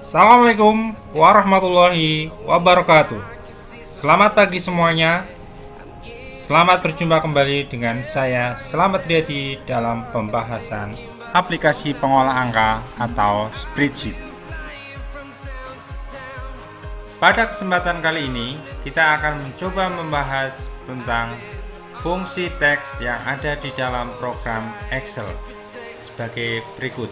Assalamualaikum warahmatullahi wabarakatuh. Selamat pagi semuanya. Selamat berjumpa kembali dengan saya Slamet Riyadi dalam pembahasan aplikasi pengolah angka atau spreadsheet. Pada kesempatan kali ini kita akan mencoba membahas tentang fungsi teks yang ada di dalam program Excel sebagai berikut.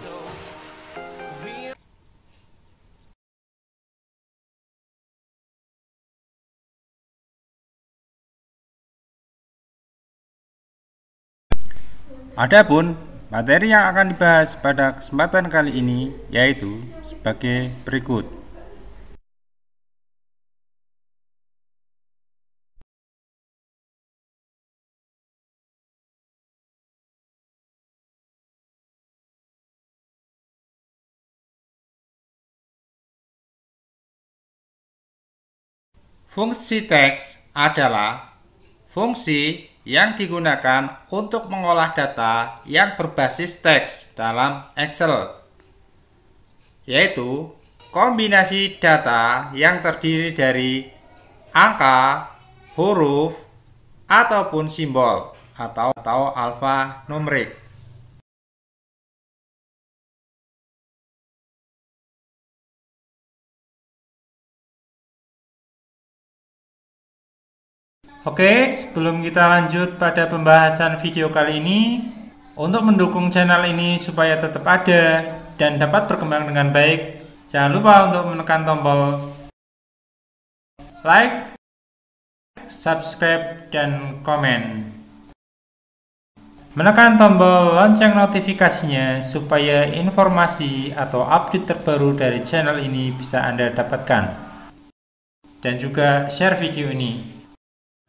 Adapun materi yang akan dibahas pada kesempatan kali ini yaitu sebagai berikut. Fungsi teks adalah fungsi yang digunakan untuk mengolah data yang berbasis teks dalam Excel, yaitu kombinasi data yang terdiri dari angka, huruf, ataupun simbol atau alfanumerik. Oke, sebelum kita lanjut pada pembahasan video kali ini, untuk mendukung channel ini supaya tetap ada dan dapat berkembang dengan baik, jangan lupa untuk menekan tombol like, subscribe, dan komen. Menekan tombol lonceng notifikasinya supaya informasi atau update terbaru dari channel ini bisa Anda dapatkan. Dan juga share video ini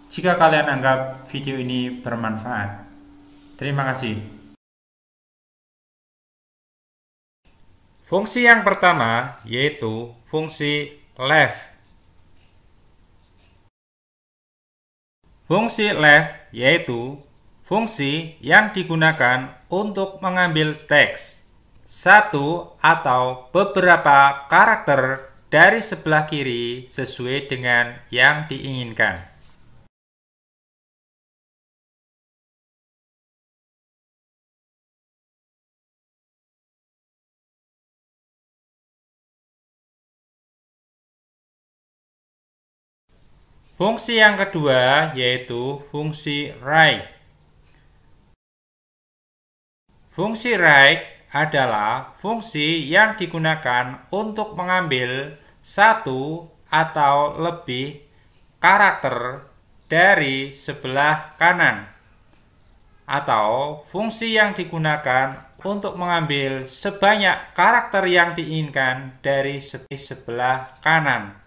jika kalian anggap video ini bermanfaat. Terima kasih. Fungsi yang pertama yaitu fungsi left. Fungsi left yaitu fungsi yang digunakan untuk mengambil teks satu atau beberapa karakter dari sebelah kiri sesuai dengan yang diinginkan. Fungsi yang kedua yaitu fungsi right. Fungsi right adalah fungsi yang digunakan untuk mengambil satu atau lebih karakter dari sebelah kanan, atau fungsi yang digunakan untuk mengambil sebanyak karakter yang diinginkan dari sebelah kanan.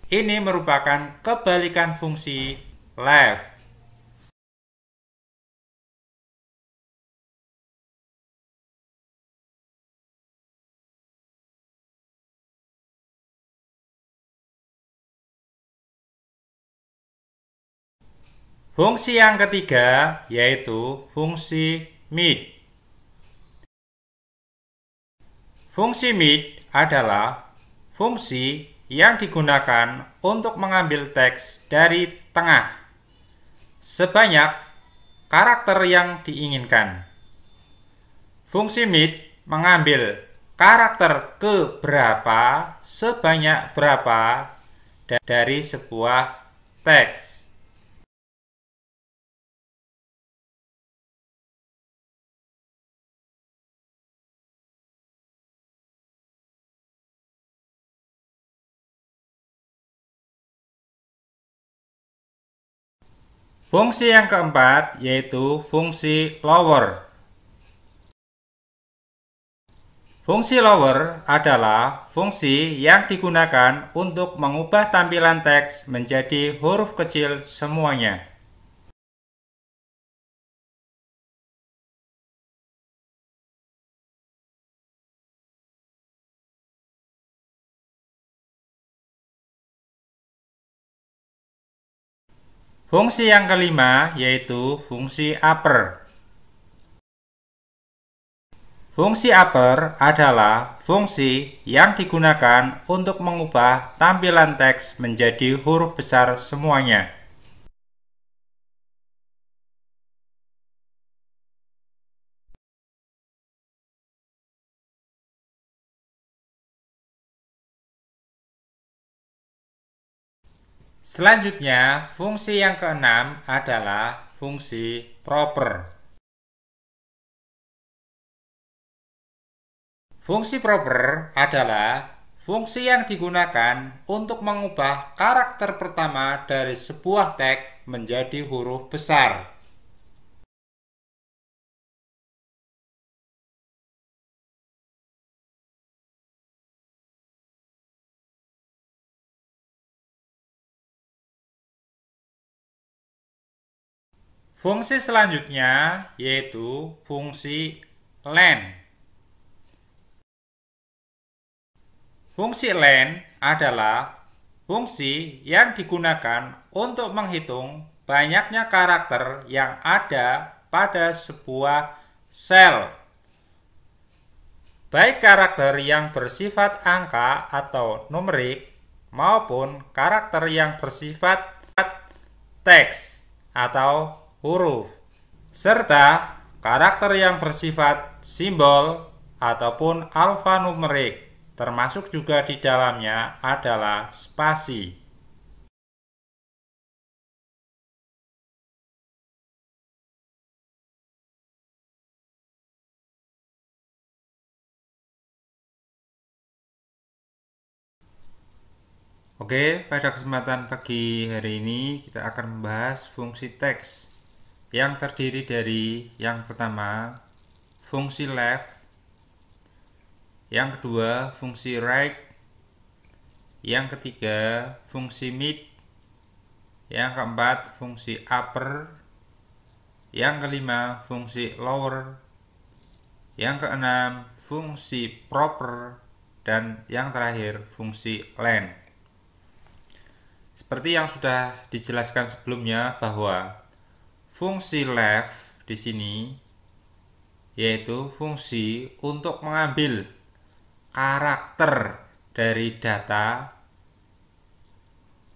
Ini merupakan kebalikan fungsi left. Fungsi yang ketiga yaitu fungsi mid. Fungsi mid adalah fungsi yang digunakan untuk mengambil teks dari tengah sebanyak karakter yang diinginkan. Fungsi mid mengambil karakter keberapa sebanyak berapa dari sebuah teks. Fungsi yang keempat yaitu fungsi lower. Fungsi lower adalah fungsi yang digunakan untuk mengubah tampilan teks menjadi huruf kecil semuanya. Fungsi yang kelima yaitu fungsi upper. Fungsi upper adalah fungsi yang digunakan untuk mengubah tampilan teks menjadi huruf besar semuanya. Selanjutnya, fungsi yang keenam adalah fungsi proper. Fungsi proper adalah fungsi yang digunakan untuk mengubah karakter pertama dari sebuah teks menjadi huruf besar. Fungsi selanjutnya yaitu fungsi len. Fungsi len adalah fungsi yang digunakan untuk menghitung banyaknya karakter yang ada pada sebuah sel, baik karakter yang bersifat angka atau numerik maupun karakter yang bersifat teks atau huruf, serta karakter yang bersifat simbol ataupun alfanumerik, termasuk juga di dalamnya adalah spasi. Oke, pada kesempatan pagi hari ini kita akan membahas fungsi teks yang terdiri dari yang pertama fungsi left, yang kedua fungsi right, yang ketiga fungsi mid, yang keempat fungsi upper, yang kelima fungsi lower, yang keenam fungsi proper, dan yang terakhir fungsi len. Seperti yang sudah dijelaskan sebelumnya bahwa fungsi left di sini yaitu fungsi untuk mengambil karakter dari data,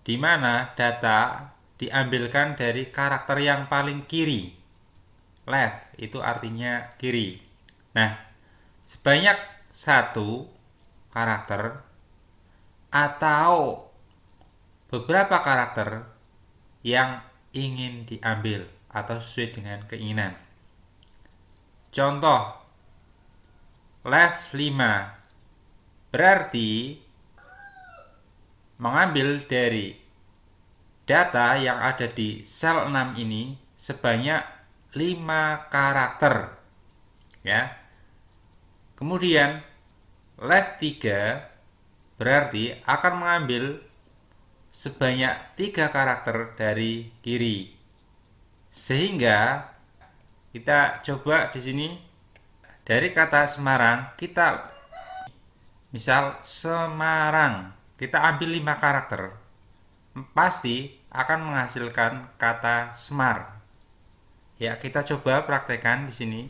di mana data diambilkan dari karakter yang paling kiri. Left itu artinya kiri. Nah, sebanyak satu karakter atau beberapa karakter yang ingin diambil atau sesuai dengan keinginan. Contoh, left 5 berarti mengambil dari data yang ada di sel 6 ini sebanyak 5 karakter. Ya. Kemudian left 3 berarti akan mengambil sebanyak 3 karakter dari kiri. Sehingga kita coba di sini dari kata Semarang, kita misal Semarang, kita ambil 5 karakter. Pasti akan menghasilkan kata Semar. Ya, kita coba praktekkan di sini.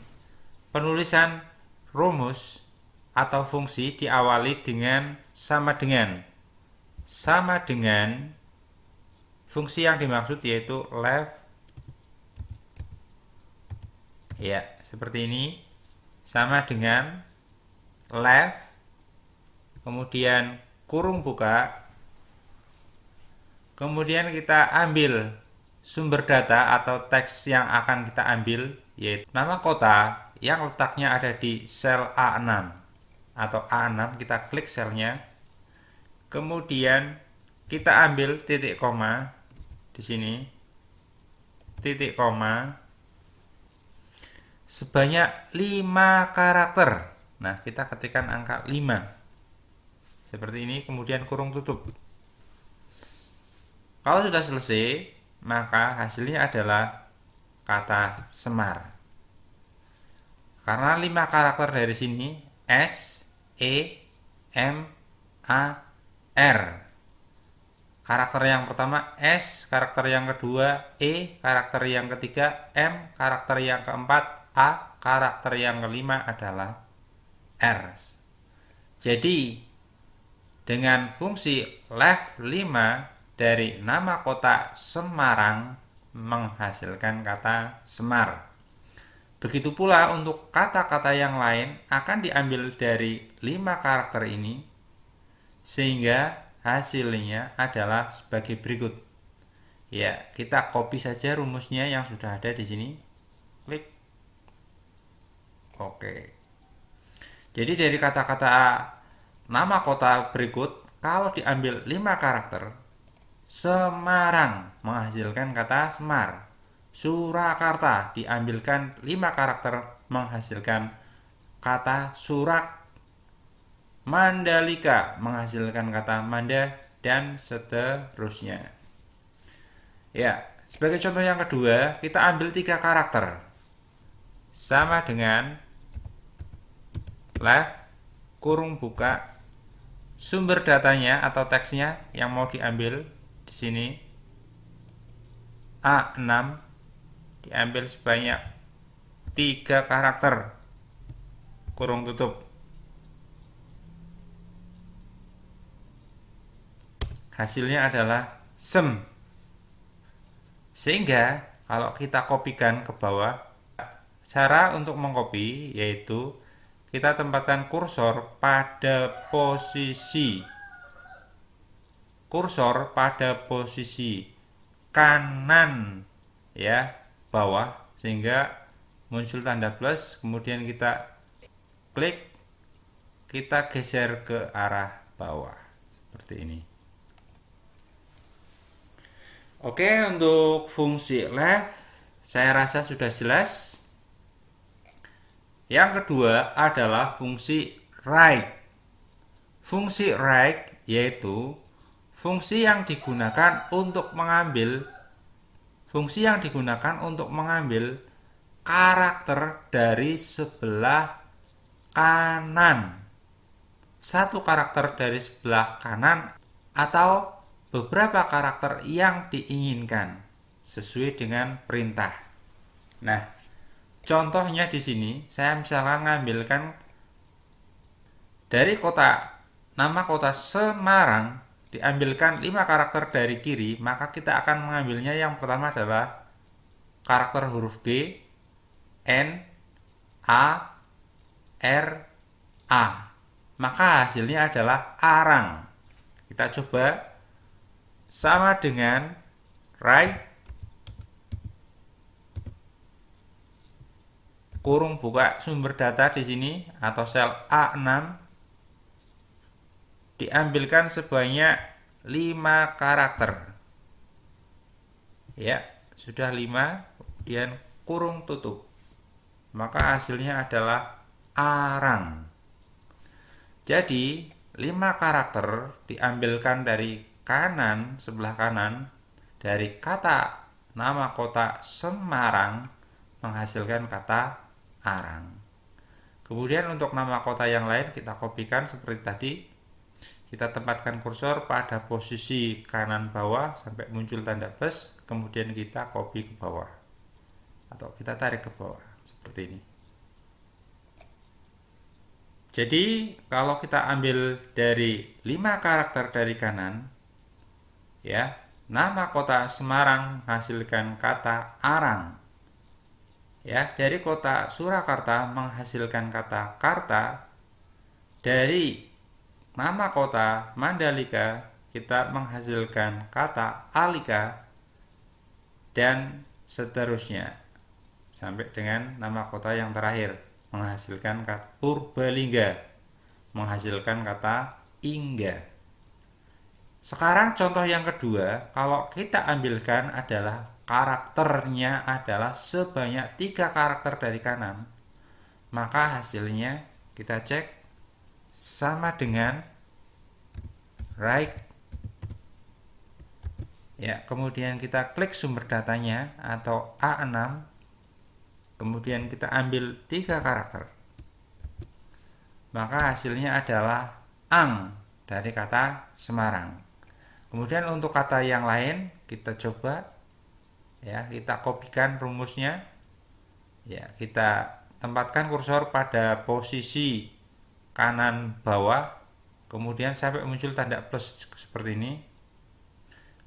Penulisan rumus atau fungsi diawali dengan sama dengan. Sama dengan fungsi yang dimaksud yaitu left. Ya, seperti ini. Sama dengan left, kemudian kurung buka, kemudian kita ambil sumber data atau teks yang akan kita ambil, yaitu nama kota yang letaknya ada di sel A6 atau A6, kita klik selnya. Kemudian kita ambil titik koma di sini, titik koma sebanyak 5 karakter. Nah, kita ketikkan angka 5 seperti ini, kemudian kurung tutup. Kalau sudah selesai, maka hasilnya adalah kata Semar. Karena 5 karakter dari sini S, E, M, A, R. Karakter yang pertama S, karakter yang kedua E, karakter yang ketiga M, karakter yang keempat A, karakter yang kelima adalah R. Jadi dengan fungsi left 5 dari nama kota Semarang menghasilkan kata Semar. Begitu pula untuk kata-kata yang lain akan diambil dari 5 karakter ini, sehingga hasilnya adalah sebagai berikut. Ya, kita copy saja rumusnya yang sudah ada di sini. Klik. Oke. Jadi dari kata-kata nama kota berikut, kalau diambil 5 karakter, Semarang menghasilkan kata Semar. Surakarta diambilkan 5 karakter menghasilkan kata Surak. Mandalika menghasilkan kata Manda, dan seterusnya. Ya, sebagai contoh yang kedua, kita ambil 3 karakter. Sama dengan left kurung buka sumber datanya atau teksnya yang mau diambil di sini A6 diambil sebanyak 3 karakter kurung tutup. Hasilnya adalah sem. Sehingga kalau kita kopikan ke bawah, cara untuk mengcopy yaitu kita tempatkan kursor pada posisi kanan ya, bawah, sehingga muncul tanda plus, kemudian kita klik, kita geser ke arah bawah seperti ini. Oke, untuk fungsi left saya rasa sudah jelas. Yang kedua adalah fungsi right. Fungsi right yaitu fungsi yang digunakan untuk mengambil karakter dari sebelah kanan. Satu karakter dari sebelah kanan atau beberapa karakter yang diinginkan sesuai dengan perintah. Nah, contohnya di sini saya misalkan mengambilkan dari nama kota Semarang, diambilkan 5 karakter dari kiri, maka kita akan mengambilnya yang pertama adalah karakter huruf G, N, A, R, A. Maka hasilnya adalah arang. Kita coba sama dengan right kurung buka sumber data di sini atau sel A6 diambilkan sebanyak 5 karakter. Ya, sudah 5, kemudian kurung tutup. Maka hasilnya adalah arang. Jadi 5 karakter diambilkan dari kanan, sebelah kanan, dari kata nama kota Semarang menghasilkan kata arang. Kemudian untuk nama kota yang lain kita kopikan seperti tadi. Kita tempatkan kursor pada posisi kanan bawah sampai muncul tanda plus, kemudian kita copy ke bawah atau kita tarik ke bawah seperti ini. Jadi kalau kita ambil dari 5 karakter dari kanan, ya, nama kota Semarang menghasilkan kata arang. Ya, dari kota Surakarta menghasilkan kata Karta. Dari nama kota Mandalika kita menghasilkan kata Alika, dan seterusnya sampai dengan nama kota yang terakhir menghasilkan kata Purbalingga, menghasilkan kata Ingga. Sekarang contoh yang kedua, kalau kita ambilkan adalah karakternya adalah sebanyak 3 karakter dari kanan, maka hasilnya kita cek sama dengan right. Ya, kemudian kita klik sumber datanya atau A6, kemudian kita ambil 3 karakter, maka hasilnya adalah ang dari kata Semarang. Kemudian untuk kata yang lain kita coba, ya, kita kopikan rumusnya, ya, kita tempatkan kursor pada posisi kanan bawah, kemudian sampai muncul tanda plus seperti ini.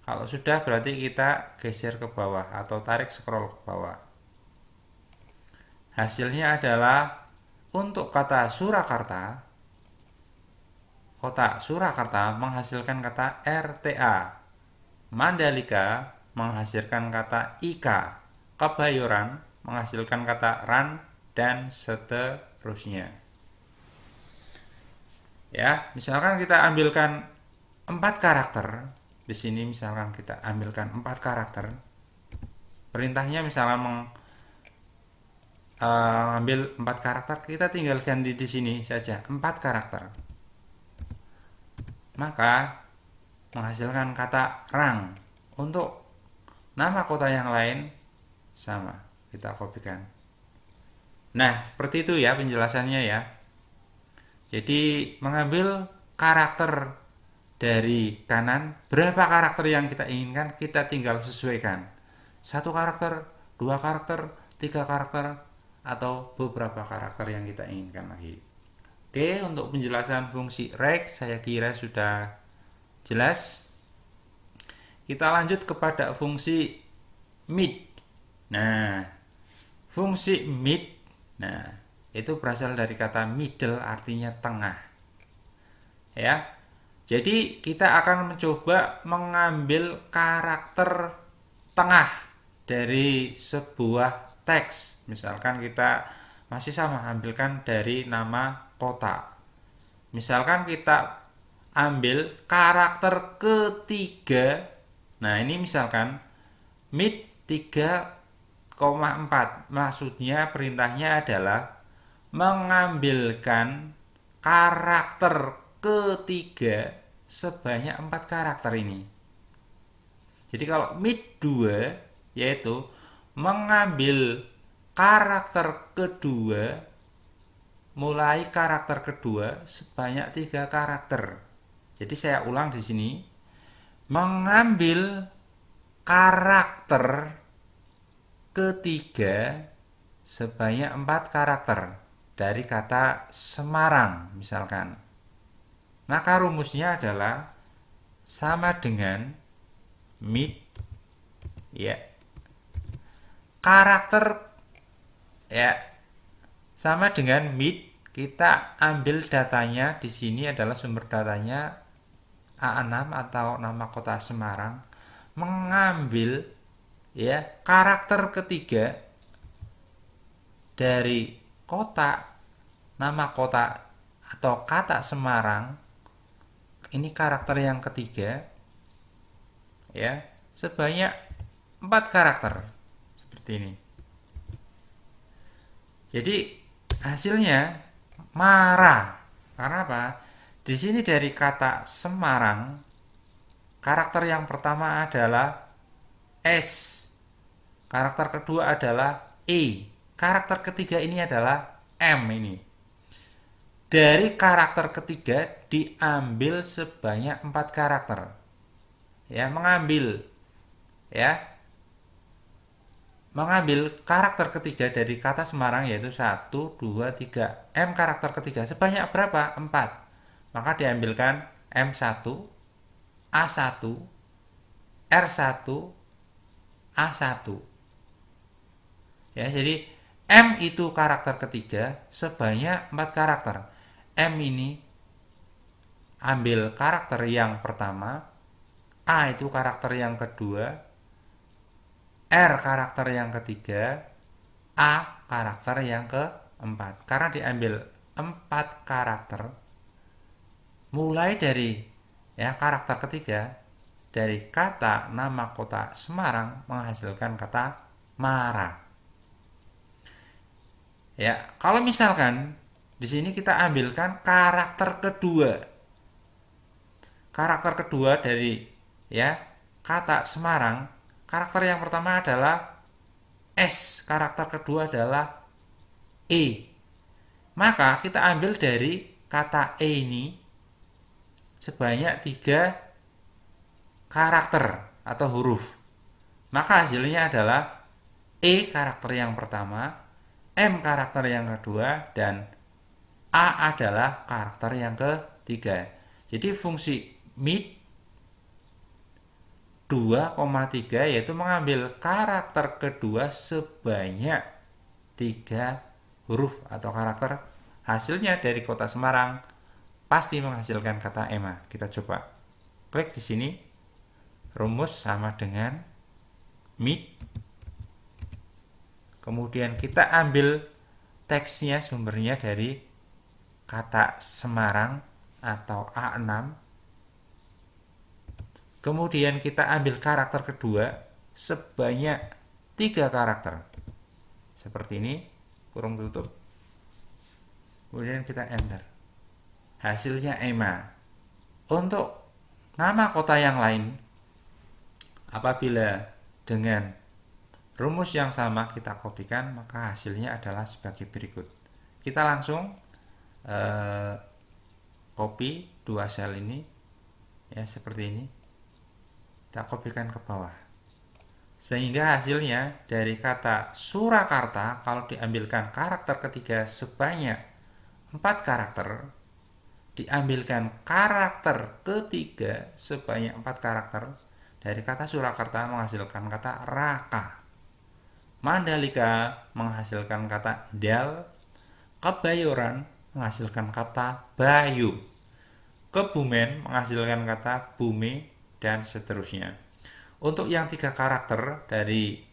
Kalau sudah berarti kita geser ke bawah atau tarik scroll ke bawah. Hasilnya adalah untuk kata Surakarta, kota Surakarta menghasilkan kata RTA, Mandalika menghasilkan kata IKA, Kebayoran menghasilkan kata RAN, dan seterusnya. Ya, misalkan kita ambilkan 4 karakter. Di sini misalkan kita ambilkan 4 karakter. Perintahnya misalnya ambil 4 karakter, kita tinggal ganti di sini saja 4 karakter. Maka menghasilkan kata Rang. Untuk nama kota yang lain sama, kita kopikan. Nah, seperti itu ya penjelasannya ya. Jadi mengambil karakter dari kanan, berapa karakter yang kita inginkan kita tinggal sesuaikan. 1 karakter, 2 karakter, 3 karakter, atau beberapa karakter yang kita inginkan lagi. Oke, untuk penjelasan fungsi rect saya kira sudah jelas. Kita lanjut kepada fungsi mid. Nah, fungsi mid, nah itu berasal dari kata middle, artinya tengah. Ya, jadi kita akan mencoba mengambil karakter tengah dari sebuah teks. Misalkan kita masih sama, ambilkan dari nama kota. Misalkan kita ambil karakter ketiga. Nah, ini misalkan mid 3,4. Maksudnya perintahnya adalah mengambilkan karakter ketiga sebanyak 4 karakter ini. Jadi kalau mid 2 yaitu mengambil karakter kedua, mulai karakter kedua sebanyak 3 karakter. Jadi saya ulang di sini, mengambil karakter ketiga sebanyak 4 karakter dari kata Semarang misalkan. Maka rumusnya adalah sama dengan mid ya. Karakter ya sama dengan mid, kita ambil datanya di sini adalah sumber datanya A6 atau nama kota Semarang, mengambil ya karakter ketiga dari kota, nama kota atau kata Semarang, ini karakter yang ketiga ya, sebanyak 4 karakter seperti ini. Jadi hasilnya marah. Karena apa? Di sini dari kata Semarang, karakter yang pertama adalah S, karakter kedua adalah E, karakter ketiga ini adalah M ini. Dari karakter ketiga diambil sebanyak 4 karakter. Ya, mengambil karakter ketiga dari kata Semarang yaitu 1, 2, 3. M karakter ketiga sebanyak berapa? 4. Maka diambilkan M1, A1, R1, A1. Ya, jadi M itu karakter ketiga sebanyak 4 karakter. M ini ambil karakter yang pertama, A itu karakter yang kedua, R karakter yang ketiga, A karakter yang keempat. Karena diambil 4 karakter, mulai dari ya karakter ketiga dari kata nama kota Semarang menghasilkan kata marah. Ya, kalau misalkan di sini kita ambilkan karakter kedua. Karakter kedua dari ya kata Semarang, karakter yang pertama adalah S, karakter kedua adalah E. Maka kita ambil dari kata E ini sebanyak 3 karakter atau huruf. Maka hasilnya adalah E karakter yang pertama, M karakter yang kedua, dan A adalah karakter yang ketiga. Jadi fungsi mid 2,3 yaitu mengambil karakter kedua sebanyak 3 huruf atau karakter. Hasilnya dari kota Semarang pasti menghasilkan kata Ema. Kita coba klik di sini. Rumus sama dengan mid. Kemudian kita ambil teksnya, sumbernya dari kata Semarang atau A6. Kemudian kita ambil karakter kedua sebanyak 3 karakter. Seperti ini, kurung tutup. Kemudian kita enter. Hasilnya Ema. Untuk nama kota yang lain, apabila dengan rumus yang sama kita kopikan, maka hasilnya adalah sebagai berikut. Kita langsung copy 2 sel ini, ya seperti ini. Kita kopikan ke bawah. Sehingga hasilnya dari kata Surakarta, kalau diambilkan karakter ketiga sebanyak 4 karakter, diambilkan karakter ketiga sebanyak 4 karakter, dari kata Surakarta menghasilkan kata Raka. Mandalika menghasilkan kata Dal. Kebayoran menghasilkan kata Bayu. Kebumen menghasilkan kata Bume, dan seterusnya. Untuk yang 3 karakter dari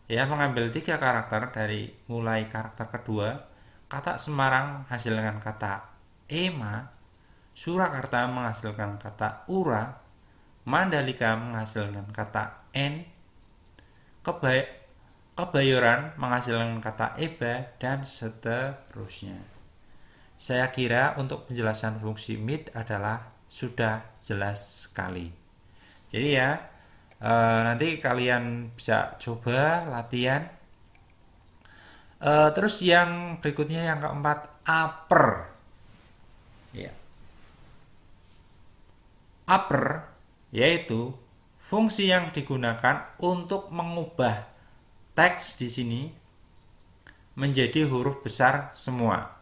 mengambil 3 karakter dari mulai karakter kedua, kata Semarang menghasilkan kata Ema, Surakarta menghasilkan kata Ura, Mandalika menghasilkan kata N, Kebayoran menghasilkan kata Eba, dan seterusnya. Saya kira untuk penjelasan fungsi mid adalah sudah jelas sekali. Jadi nanti kalian bisa coba latihan. Terus yang berikutnya, yang keempat, upper. Ya. Upper yaitu fungsi yang digunakan untuk mengubah teks di sini menjadi huruf besar semua.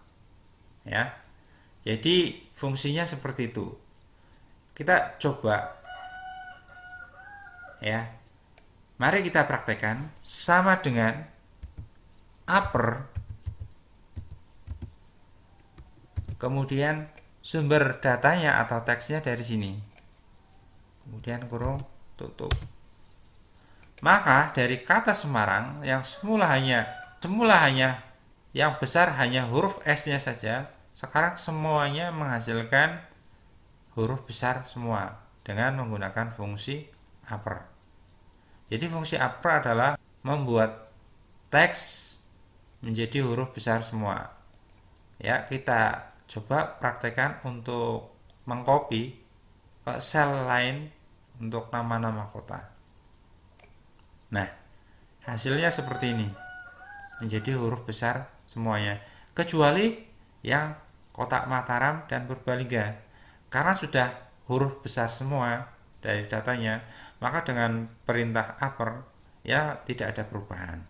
Ya. Jadi fungsinya seperti itu. Kita coba. Ya. Mari kita praktekkan. Sama dengan upper, kemudian sumber datanya atau teksnya dari sini, kemudian kurung tutup. Maka dari kata Semarang yang semula hanya yang besar hanya huruf S-nya saja, sekarang semuanya menghasilkan huruf besar semua dengan menggunakan fungsi upper. Jadi fungsi upper adalah membuat teks menjadi huruf besar semua. Ya, kita coba praktekkan untuk mengcopy ke sel lain untuk nama-nama kota. Nah, hasilnya seperti ini. Menjadi huruf besar semuanya. Kecuali yang kota Mataram dan Purbalingga. Karena sudah huruf besar semua dari datanya, maka dengan perintah upper tidak ada perubahan.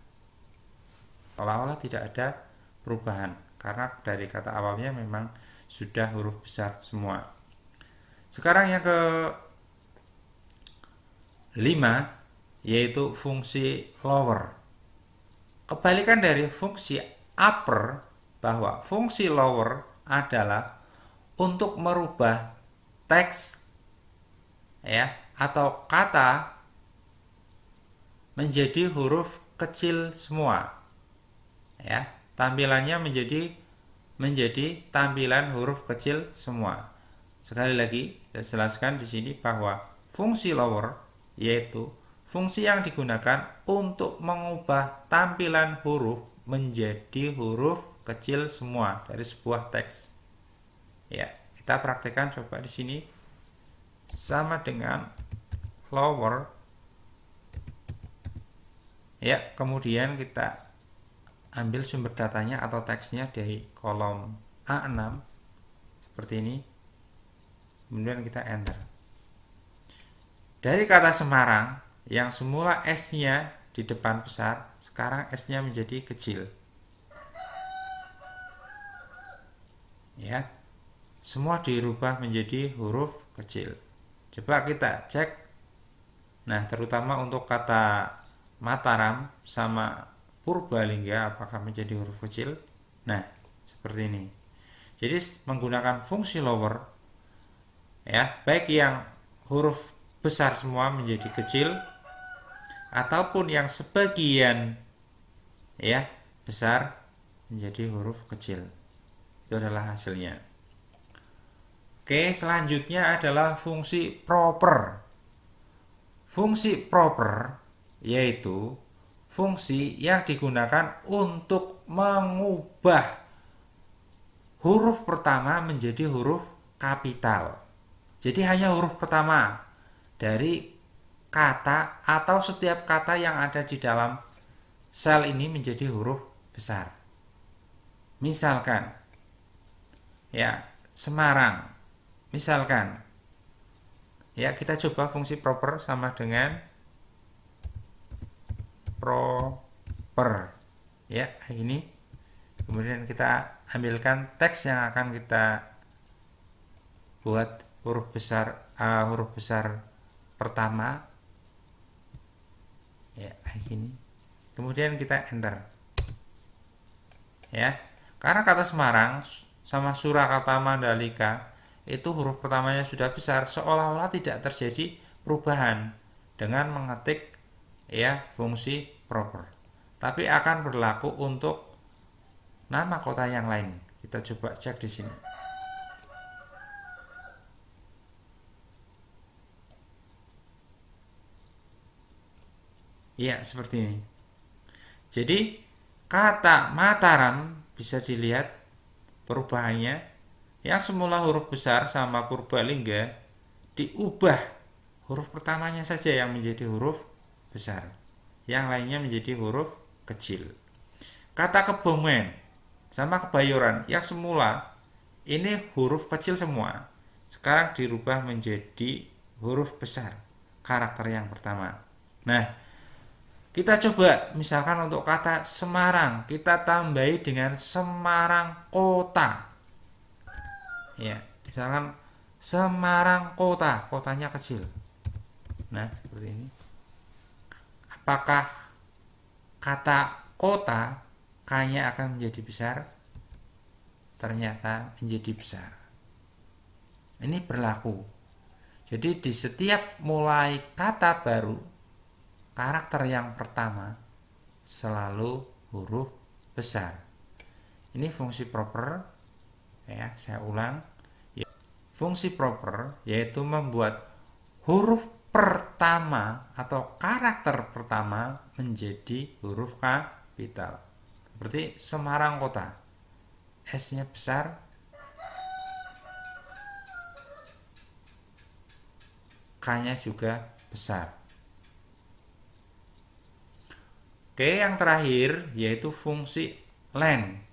Seolah-olah tidak ada perubahan karena dari kata awalnya memang sudah huruf besar semua. Sekarang yang ke-5 yaitu fungsi lower. Kebalikan dari fungsi upper, bahwa fungsi lower adalah untuk merubah teks atau kata menjadi huruf kecil semua. Tampilannya menjadi tampilan huruf kecil semua. Sekali lagi saya jelaskan di sini bahwa fungsi lower yaitu fungsi yang digunakan untuk mengubah tampilan huruf menjadi huruf kecil semua dari sebuah teks. Kita praktekkan coba di sini. Sama dengan lower. Kemudian kita ambil sumber datanya atau teksnya dari kolom A6 seperti ini. Kemudian kita enter. Dari kata Semarang yang semula S-nya di depan besar, sekarang S-nya menjadi kecil. ya. Semua dirubah menjadi huruf kecil. Coba kita cek. Nah, terutama untuk kata Mataram sama Purbalingga apakah menjadi huruf kecil? Nah, seperti ini. Jadi menggunakan fungsi lower, ya, baik yang huruf besar semua menjadi kecil ataupun yang sebagian, ya, besar menjadi huruf kecil. Itu adalah hasilnya. Oke, selanjutnya adalah fungsi proper. Fungsi proper yaitu fungsi yang digunakan untuk mengubah huruf pertama menjadi huruf kapital. Jadi hanya huruf pertama dari kata atau setiap kata yang ada di dalam sel ini menjadi huruf besar. Misalkan, ya, Semarang. Misalkan, ya, kita coba fungsi proper sama dengan proper, ya, ini. Kemudian kita ambilkan teks yang akan kita buat huruf besar pertama, ya, ini. Kemudian kita enter, ya. Karena kata Semarang sama Surakarta Mandalika itu huruf pertamanya sudah besar, seolah-olah tidak terjadi perubahan dengan mengetik, ya, fungsi proper. Tapi akan berlaku untuk nama kota yang lain. Kita coba cek di sini. Ya, seperti ini. Jadi kata Mataram bisa dilihat perubahannya. Yang semula huruf besar sama Purbalingga diubah huruf pertamanya saja yang menjadi huruf besar, yang lainnya menjadi huruf kecil. Kata Kebumen sama Kebayoran yang semula ini huruf kecil semua, sekarang dirubah menjadi huruf besar, karakter yang pertama. Nah, kita coba misalkan untuk kata Semarang, kita tambahi dengan Semarang Kota. Ya, misalkan Semarang Kota, kotanya kecil. Nah, seperti ini. Apakah kata kota K-nya akan menjadi besar? Ternyata menjadi besar. Ini berlaku. Jadi di setiap mulai kata baru, karakter yang pertama selalu huruf besar. Ini fungsi proper. Ya, saya ulang. Fungsi proper yaitu membuat huruf pertama atau karakter pertama menjadi huruf kapital. Seperti Semarang Kota. S-nya besar, K-nya juga besar. Oke, yang terakhir yaitu fungsi len.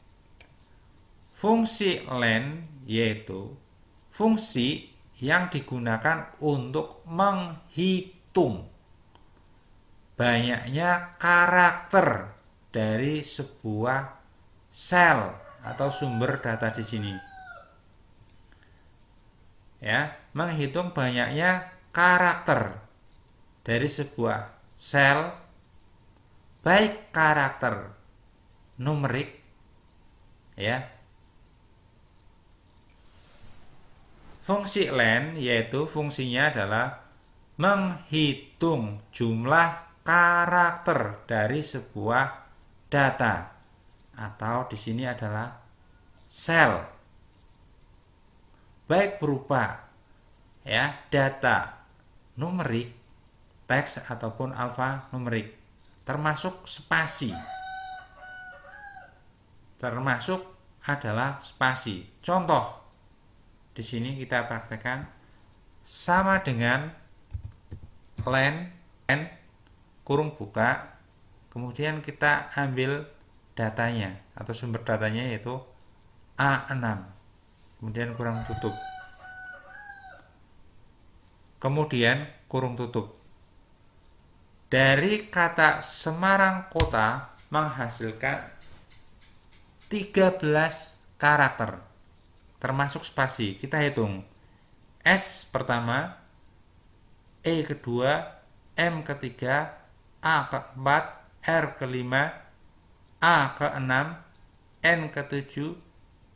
Fungsi len yaitu fungsi yang digunakan untuk menghitung banyaknya karakter dari sebuah sel atau sumber data di sini. Ya, menghitung banyaknya karakter dari sebuah sel, baik karakter numerik, ya. Fungsi len yaitu fungsinya adalah menghitung jumlah karakter dari sebuah data atau di sini adalah sel, baik berupa, ya, data numerik, teks ataupun alfanumerik, termasuk spasi. Termasuk adalah spasi. Contoh di sini kita praktekkan sama dengan len kurung buka, kemudian kita ambil datanya atau sumber datanya yaitu A6, kemudian kurung tutup, kemudian kurung tutup. Dari kata Semarang Kota menghasilkan 13 karakter. termasuk spasi. Kita hitung. S pertama, E kedua, M ketiga, A keempat, R kelima, A keenam, N ketujuh,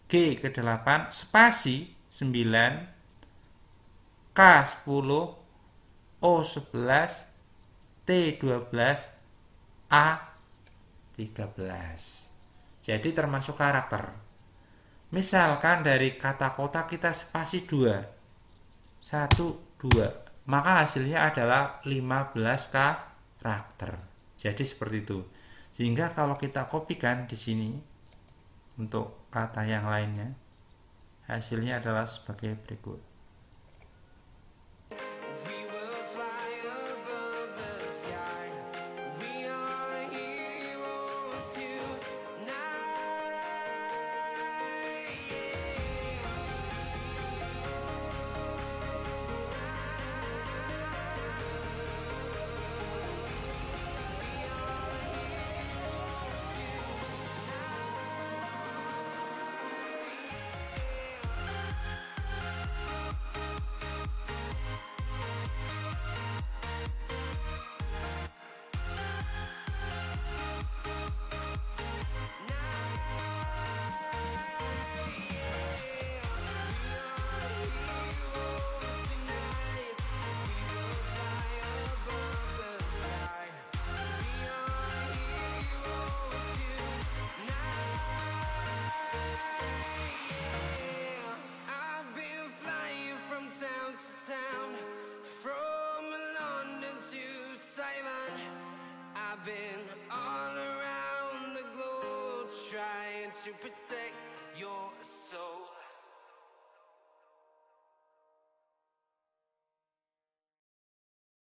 G ke-8, spasi 9, K 10, O 11, T 12, A 13. Jadi termasuk karakter. Misalkan dari kata kota kita spasi 2, 1, 2, maka hasilnya adalah 15 karakter. Jadi seperti itu. Sehingga kalau kita kopikan di sini untuk kata yang lainnya, hasilnya adalah sebagai berikut. Town, from London to Taiwan, I've been all around the globe trying to protect your soul.